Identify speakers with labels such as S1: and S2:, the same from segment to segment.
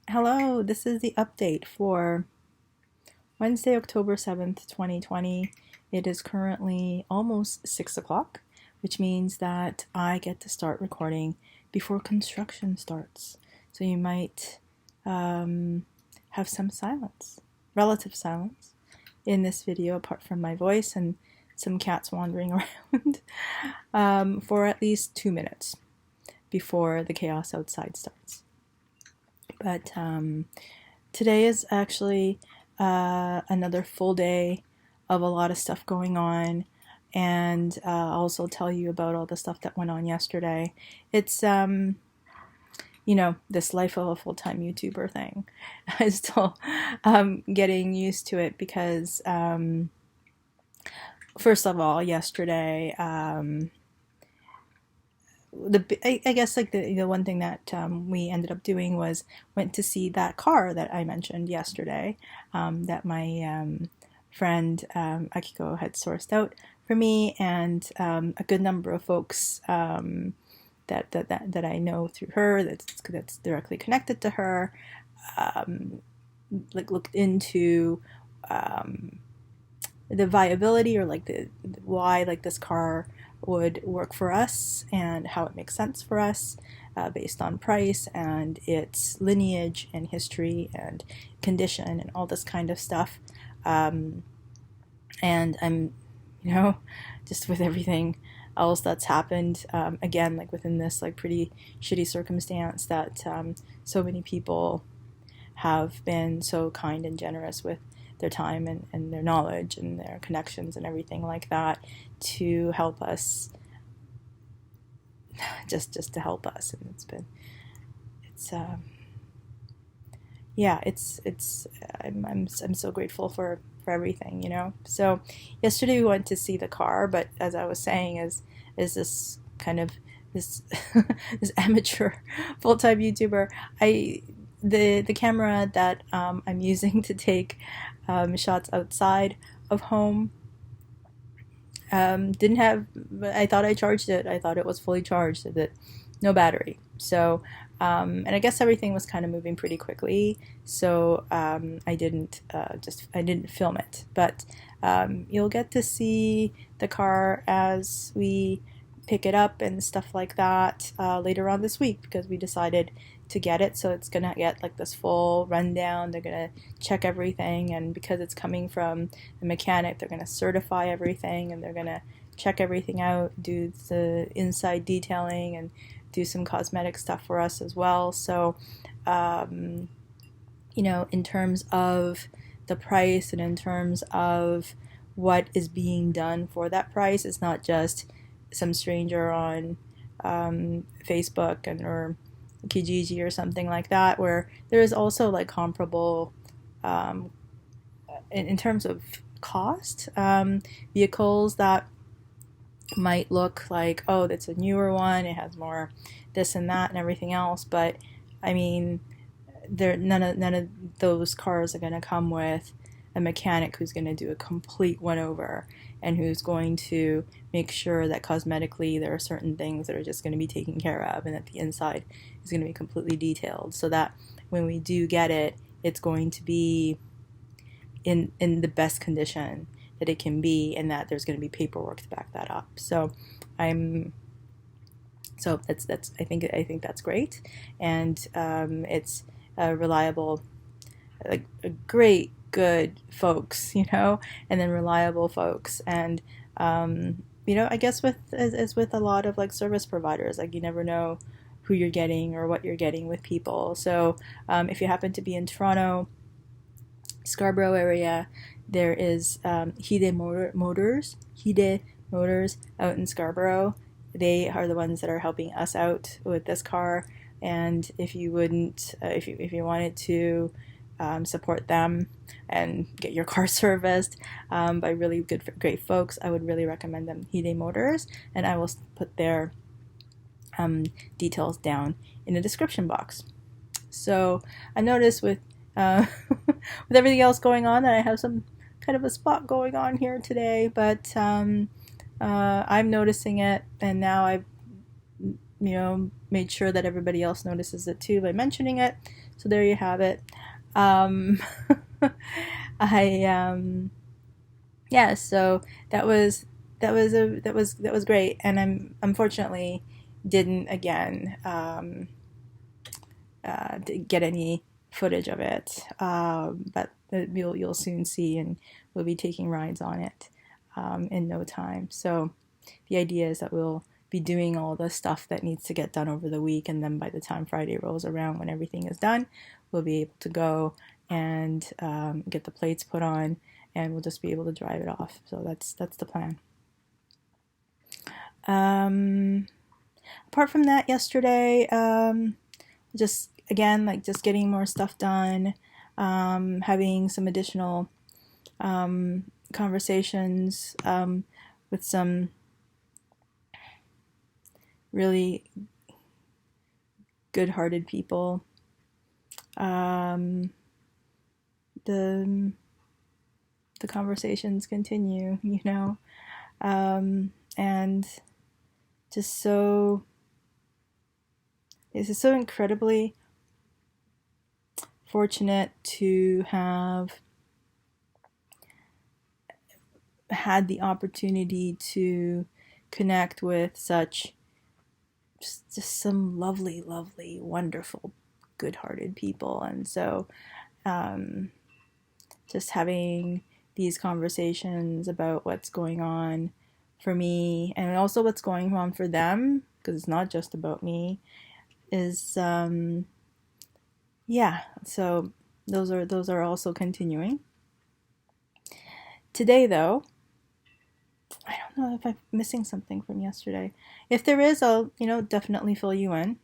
S1: Hello, this is the update for Wednesday, October 7th, 2020. It is currently almost 6 o'clock, which means that I get to start recording before construction starts. So you might have some silence, relative silence, in this video apart from my voice and some cats wandering around for at least 2 minutes before the chaos outside starts. But today is actually another full day of a lot of stuff going on, and I'll also tell you about all the stuff that went on yesterday. It's this life of a full-time YouTuber thing. I'm still getting used to it because first of all, yesterday I guess like the one thing that we ended up doing was went to see that car that I mentioned yesterday, that my friend Akiko had sourced out for me, and a good number of folks that I know through her, that's directly connected to her, like looked into the viability, or like the why like this car would work for us and how it makes sense for us, based on price and its lineage and history and condition and all this kind of stuff. And I'm, just with everything else that's happened, again, like within this like pretty shitty circumstance, that so many people have been so kind and generous with their time and their knowledge and their connections and everything like that to help us, just to help us. And I'm so grateful for everything, So yesterday we went to see the car, but as I was saying, is this kind of this this amateur full-time YouTuber, the camera that I'm using to take shots outside of home didn't have, I thought I charged it. I thought it was fully charged, but no battery. So, and I guess everything was kind of moving pretty quickly. So I didn't film it. But you'll get to see the car as we pick it up and stuff like that later on this week, because we decided to get it, so it's gonna get like this full rundown. They're gonna check everything, and because it's coming from the mechanic, they're gonna certify everything, and they're gonna check everything out, do the inside detailing, and do some cosmetic stuff for us as well. So in terms of the price and in terms of what is being done for that price, it's not just some stranger on Facebook or Kijiji or something like that, where there is also like comparable in terms of cost, vehicles that might look like, oh, that's a newer one, it has more this and that and everything else, but I mean, none of those cars are going to come with a mechanic who's going to do a complete one-over and who's going to make sure that cosmetically there are certain things that are just going to be taken care of, and that the inside is going to be completely detailed, so that when we do get it, it's going to be in the best condition that it can be, and that there's going to be paperwork to back that up. So that's I think that's great, and it's reliable, like a great good folks, and then reliable folks. And I guess as with a lot of like service providers, like you never know who you're getting or what you're getting with people. So if you happen to be in Toronto, Scarborough area, there is Hide Motors out in Scarborough. They are the ones that are helping us out with this car, and if you wanted to support them and get your car serviced by really great folks, I would really recommend them, Hide Motors, and I will put their details down in the description box. So I noticed with with everything else going on that I have some kind of a spot going on here today, but I'm noticing it, and now I've made sure that everybody else notices it too by mentioning it. So there you have it. Um, I yeah, so that was great, and I'm unfortunately didn't again get any footage of it, but you'll soon see, and we'll be taking rides on it in no time. So the idea is that we'll be doing all the stuff that needs to get done over the week, and then by the time Friday rolls around, when everything is done, we'll be able to go and get the plates put on, and we'll just be able to drive it off. So that's the plan. Um, Apart from that, yesterday, just again, like just getting more stuff done, having some additional conversations with some really good-hearted people. The the conversations continue, you know, and just so it's just so incredibly fortunate to have had the opportunity to connect with such just some lovely, lovely, wonderful, good-hearted people. And so just having these conversations about what's going on for me and also what's going on for them, because it's not just about me, is yeah, so those are also continuing. Today though, I don't know if I'm missing something from yesterday. If there is, I'll definitely fill you in.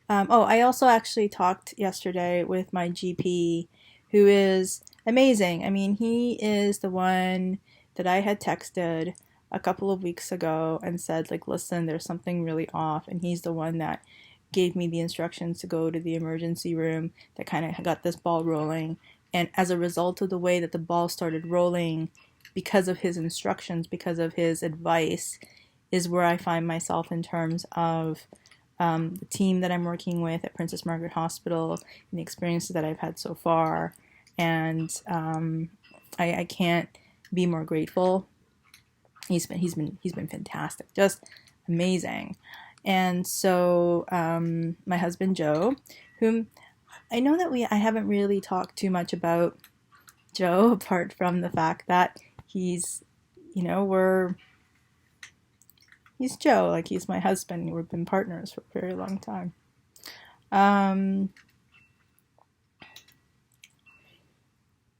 S1: I also actually talked yesterday with my GP, who is amazing. I mean, he is the one that I had texted a couple of weeks ago and said, like, listen, there's something really off. And he's the one that gave me the instructions to go to the emergency room that kind of got this ball rolling. And as a result of the way that the ball started rolling, because of his instructions, because of his advice, is where I find myself in terms of the team that I'm working with at Princess Margaret Hospital and the experiences that I've had so far. And I can't be more grateful. He's been fantastic, just amazing. And so my husband Joe, whom I know that I haven't really talked too much about Joe, apart from the fact that he's Joe, like he's my husband. We've been partners for a very long time.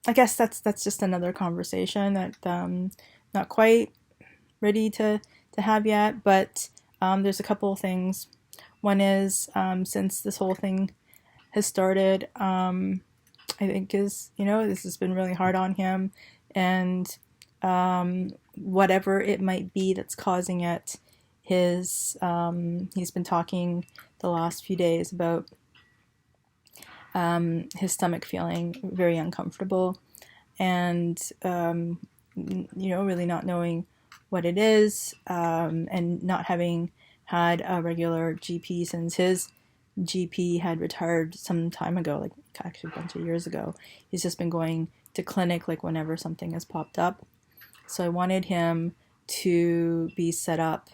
S1: I guess that's just another conversation that not quite ready to have yet, but there's a couple of things. One is since this whole thing has started, I think this has been really hard on him, and whatever it might be that's causing it, he's been talking the last few days about his stomach feeling very uncomfortable, and really not knowing what it is, and not having had a regular GP since his GP had retired some time ago, like actually a bunch of years ago. He's just been going to clinic like whenever something has popped up. So I wanted him to be set up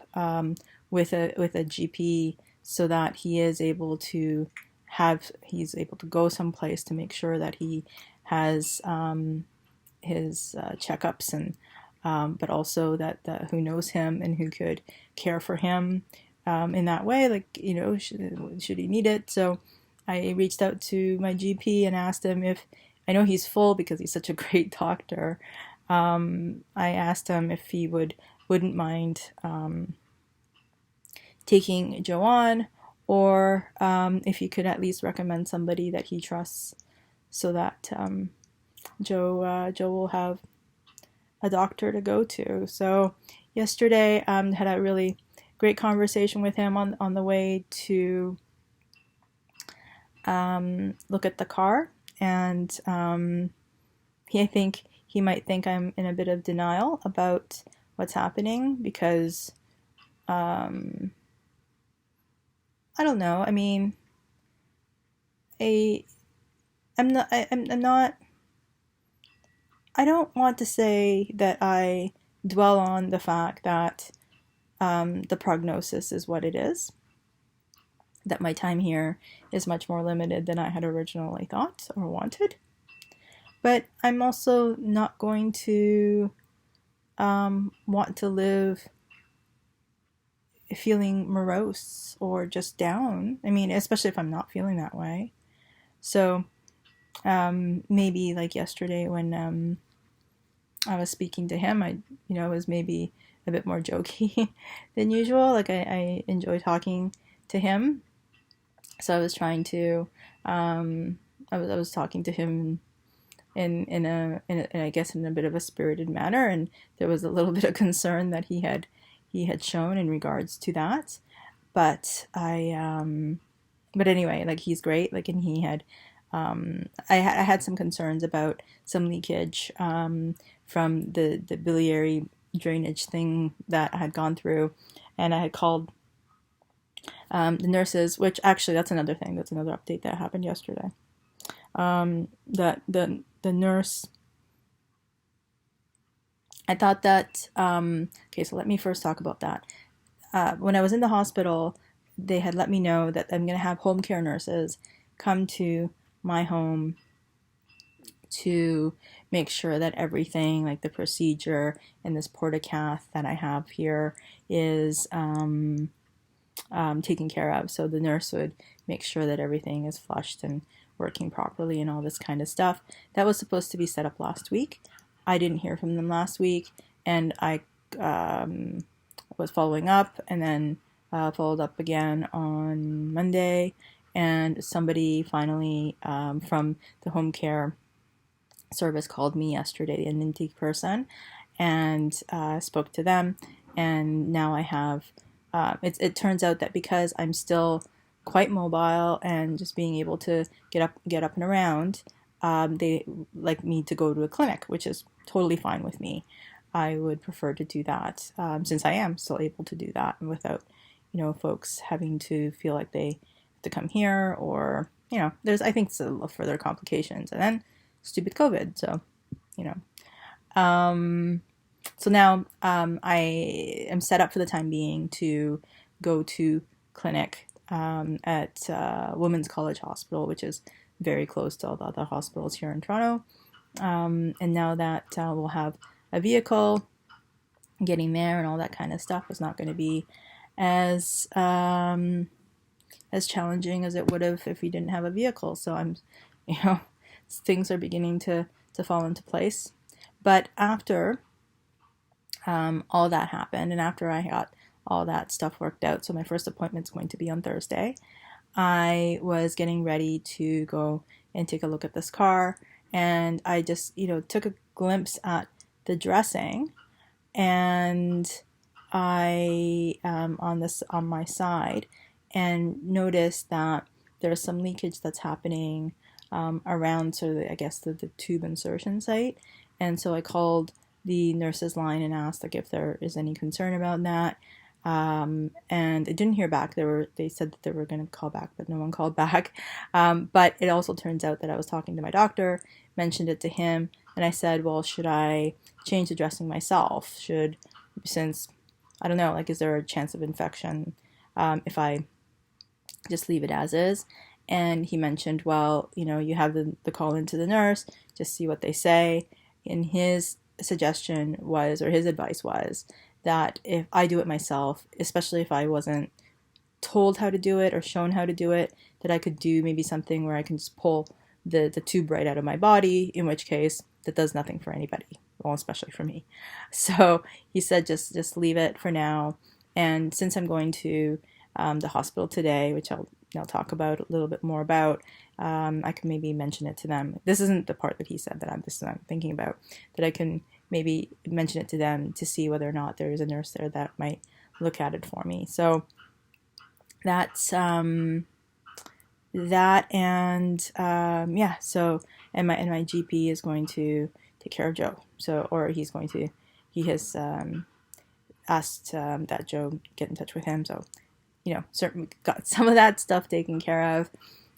S1: with a GP so that he's able to go someplace to make sure that he has his checkups, and but also that who knows him and who could care for him in that way, like should he need it. So I reached out to my GP and asked him if, I know he's full because he's such a great doctor. I asked him if he wouldn't mind taking Joe on, or if he could at least recommend somebody that he trusts, so that Joe will have a doctor to go to. So yesterday had a really great conversation with him on the way to look at the car, and I think he might think I'm in a bit of denial about what's happening because I don't know. I mean, I'm not, I don't want to say that I dwell on the fact that the prognosis is what it is, that my time here is much more limited than I had originally thought or wanted. But I'm also not going to want to live feeling morose or just down. I mean, especially if I'm not feeling that way. So maybe like yesterday when I was speaking to him, I was maybe a bit more jokey than usual. Like I enjoy talking to him, so I was trying to I was talking to him in I guess in a bit of a spirited manner, and there was a little bit of concern that he had shown in regards to that. But but anyway, like he's great. Like, and he had I had some concerns about some leakage from the biliary drainage thing that I had gone through, and I had called the nurses, which actually that's another thing. That's another update that happened yesterday. That the nurse, I thought that okay, so let me first talk about that. When I was in the hospital, they had let me know that I'm going to have home care nurses come to my home to make sure that everything, like the procedure and this portacath that I have here, is taken care of. So the nurse would make sure that everything is flushed and working properly and all this kind of stuff. That was supposed to be set up last week. I didn't hear from them last week, and I was following up, and then followed up again on Monday, and somebody finally from the home care service called me yesterday, an intake person, and spoke to them, and now I have it turns out that because I'm still quite mobile and just being able to get up and around, they like me to go to a clinic, which is totally fine with me. I would prefer to do that since I am still able to do that, and without folks having to feel like they have to come here, or there's, I think, some further complications, and then stupid COVID. So so now I am set up for the time being to go to clinic at Women's College Hospital, which is very close to all the other hospitals here in Toronto. And now that we'll have a vehicle, getting there and all that kind of stuff is not going to be as challenging as it would have if we didn't have a vehicle. So I'm, things are beginning to fall into place. But after all that happened, and after I got all that stuff worked out, so my first appointment's going to be on Thursday, I was getting ready to go and take a look at this car, and I just, took a glimpse at the dressing, and I on my side, and noticed that there's some leakage that's happening around sort of I guess the tube insertion site, and so I called the nurse's line and asked like if there is any concern about that. And I didn't hear back. They said that they were going to call back, but no one called back. But it also turns out that I was talking to my doctor, mentioned it to him, and I said, well, should I change the dressing myself? Since, I don't know, like, is there a chance of infection if I just leave it as is? And he mentioned, well, you have the call into the nurse, just see what they say. And his suggestion was, or his advice was, that if I do it myself, especially if I wasn't told how to do it or shown how to do it, that I could do maybe something where I can just pull the tube right out of my body, in which case that does nothing for anybody, well, especially for me. So he said just leave it for now. And since I'm going to the hospital today, which I'll talk about a little bit more about, I can maybe mention it to them. This isn't the part that he said that I'm thinking about, that I can maybe mention it to them to see whether or not there is a nurse there that might look at it for me. So that's that, and yeah. So and my GP is going to take care of Joe. So, or he has asked that Joe get in touch with him. So certainly got some of that stuff taken care of.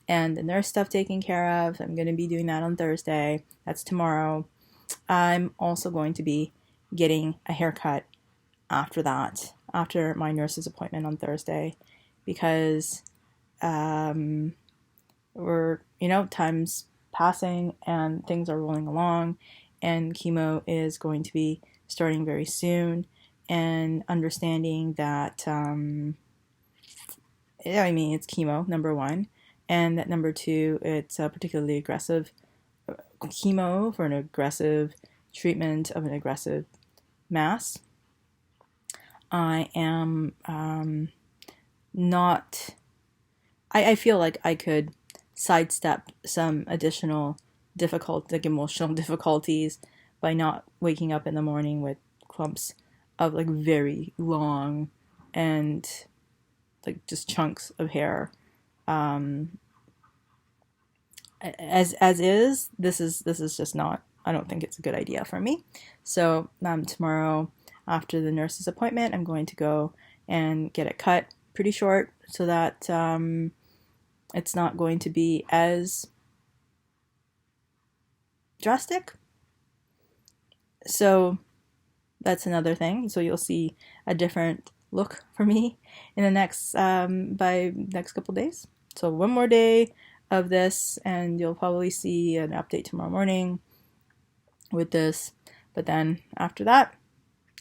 S1: and the nurse stuff taken care of. I'm going to be doing that on Thursday. That's tomorrow. I'm also going to be getting a haircut after that, after my nurse's appointment on Thursday, because time's passing and things are rolling along, and chemo is going to be starting very soon, and understanding that, it's chemo, number one, and that number two, it's a particularly aggressive chemo for an aggressive treatment of an aggressive mass. I am not. I feel like I could sidestep some additional emotional difficulties by not waking up in the morning with clumps of like very long and like just chunks of hair. As is, this is just not. I don't think it's a good idea for me. So tomorrow, after the nurse's appointment, I'm going to go and get it cut pretty short so that it's not going to be as drastic. So that's another thing. So you'll see a different look for me in the next couple days. So one more day of this, and you'll probably see an update tomorrow morning with this. But then after that,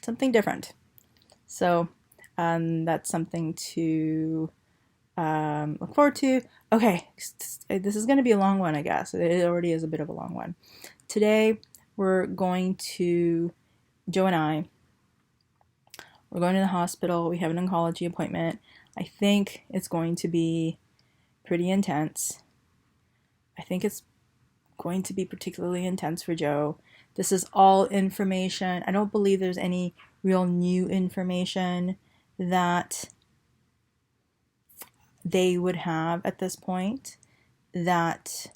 S1: something different. So that's something to look forward to. Okay, this is going to be a long one, I guess. It already is a bit of a long one. Today, Joe and I, we're going to the hospital. We have an oncology appointment. I think it's going to be pretty intense. I think it's going to be particularly intense for Joe. This is all information. I don't believe there's any real new information that they would have at this point that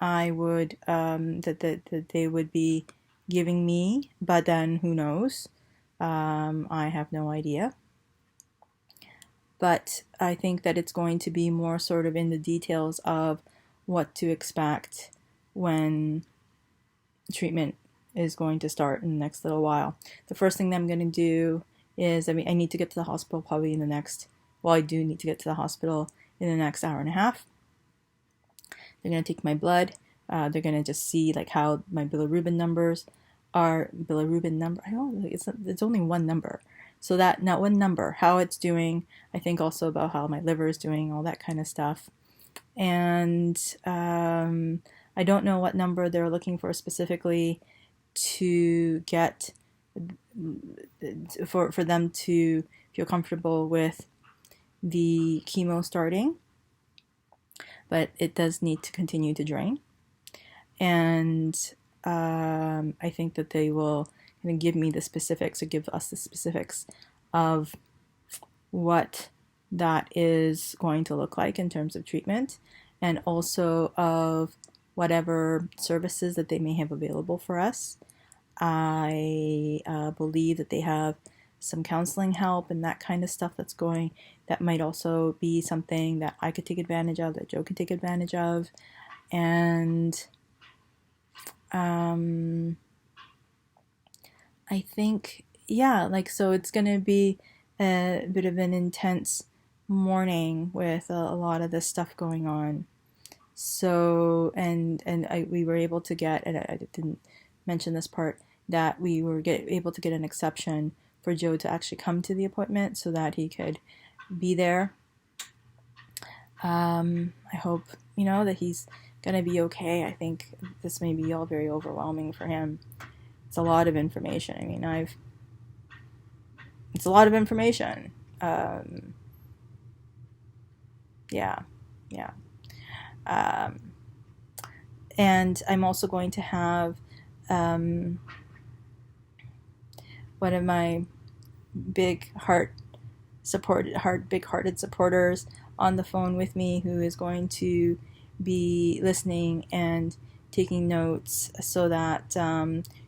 S1: that they would be giving me, but then who knows? I have no idea. But I think that it's going to be more sort of in the details of what to expect when treatment is going to start in the next little while. The first thing that I'm going to do is, I need to get to the hospital probably I do need to get to the hospital in the next hour and a half. They're going to take my blood. They're going to just see like how my bilirubin numbers are. Bilirubin number, I don't know, it's only one number. So that one number, how it's doing. I think also about how my liver is doing, all that kind of stuff. And I don't know what number they're looking for specifically to get for them to feel comfortable with the chemo starting. But it does need to continue to drain. And I think that they will kind of give me the specifics, or give us the specifics of what that is going to look like in terms of treatment, and also of whatever services that they may have available for us. I believe that they have some counseling help and that kind of stuff that might also be something that I could take advantage of, that Joe could take advantage of. And I think, so it's going to be a bit of an intense morning with a lot of this stuff going on. So, we were able to get, and I didn't mention this part, that we were able to get an exception for Joe to actually come to the appointment so that he could be there. I hope, that he's going to be okay. I think this may be all very overwhelming for him. It's a lot of information. It's a lot of information. And I'm also going to have one of my big-hearted supporters on the phone with me, who is going to be listening and taking notes so that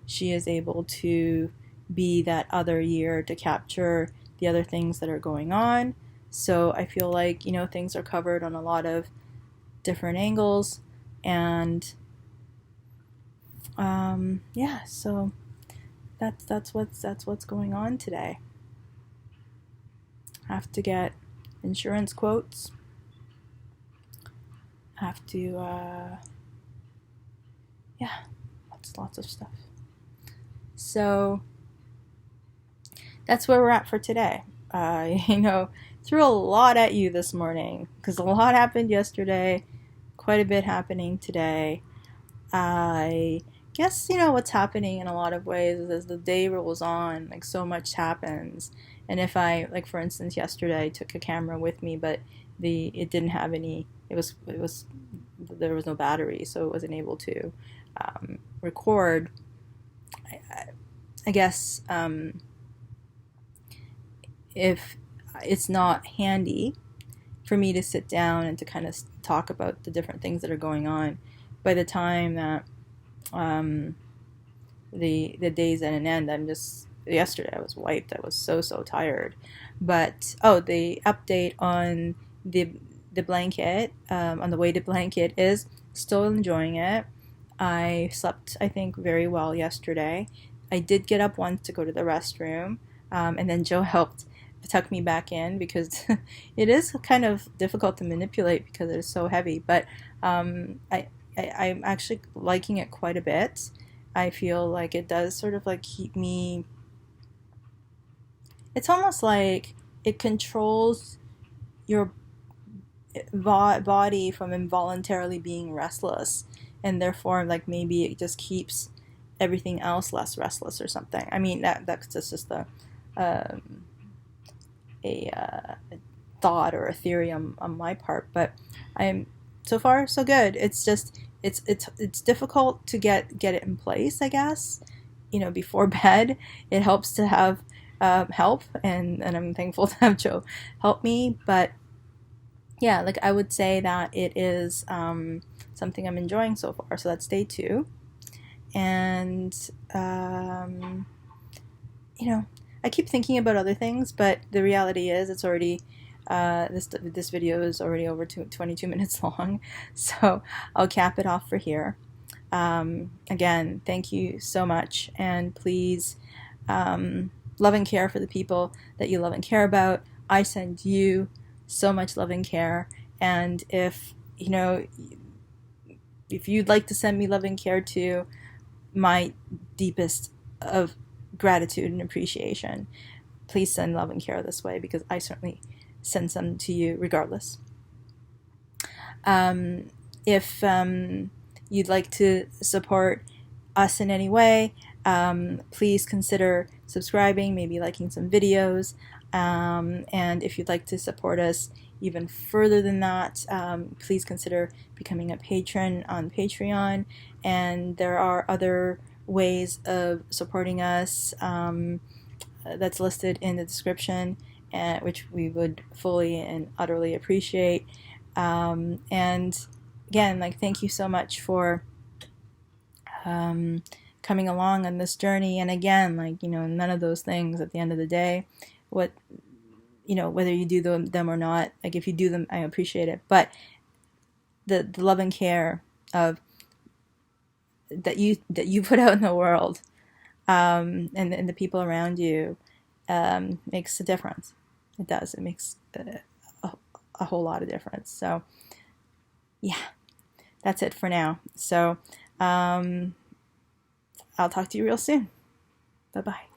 S1: she is able to be that other year to capture the other things that are going on. So I feel like, things are covered on a lot of different angles, and yeah, so that's what's going on today. Have to get insurance quotes. Have to yeah, lots of stuff. So that's where we're at for today. Threw a lot at you this morning because a lot happened yesterday, quite a bit happening today. I guess, what's happening in a lot of ways is as the day rolls on, like so much happens. And if I, like for instance, yesterday I took a camera with me, but it didn't have any, there was no battery, so it wasn't able to record. I guess if it's not handy for me to sit down and to kind of talk about the different things that are going on, by the time that the day's at an end, yesterday I was wiped. I was so tired. But the update on the blanket, on the weighted blanket, is still enjoying it. I slept, I think, very well yesterday. I did get up once to go to the restroom, and then Joe helped tuck me back in because it is kind of difficult to manipulate because it is so heavy. But I'm actually liking it quite a bit. I feel like it does sort of like keep me. It's almost like it controls your body from involuntarily being restless, and therefore like maybe it just keeps everything else less restless or something. I mean that's just a thought or a theory on my part, but I'm so far so good. It's just it's difficult to get it in place, I guess. Before bed, it helps to have help, and I'm thankful to have Joe help me. But yeah, like I would say that it is something I'm enjoying so far. So that's day 2, and I keep thinking about other things, but the reality is it's already this video is already over 22 minutes long, so I'll cap it off for here. Again, thank you so much, and please love and care for the people that you love and care about. I send you so much love and care, and if you'd like to send me love and care too, my deepest of gratitude and appreciation, please send love and care this way, because I certainly send some to you regardless. If you'd like to support us in any way, please consider subscribing, maybe liking some videos, and if you'd like to support us even further than that, please consider becoming a patron on Patreon. And there are other ways of supporting us that's listed in the description, which we would fully and utterly appreciate. And again, like, thank you so much for coming along on this journey. And again, like, none of those things at the end of the day, whether you do them or not, like if you do them, I appreciate it. But the love and care of that you put out in the world, and the people around you, makes a difference. It does. It makes a whole lot of difference. So yeah, that's it for now. So I'll talk to you real soon. Bye-bye.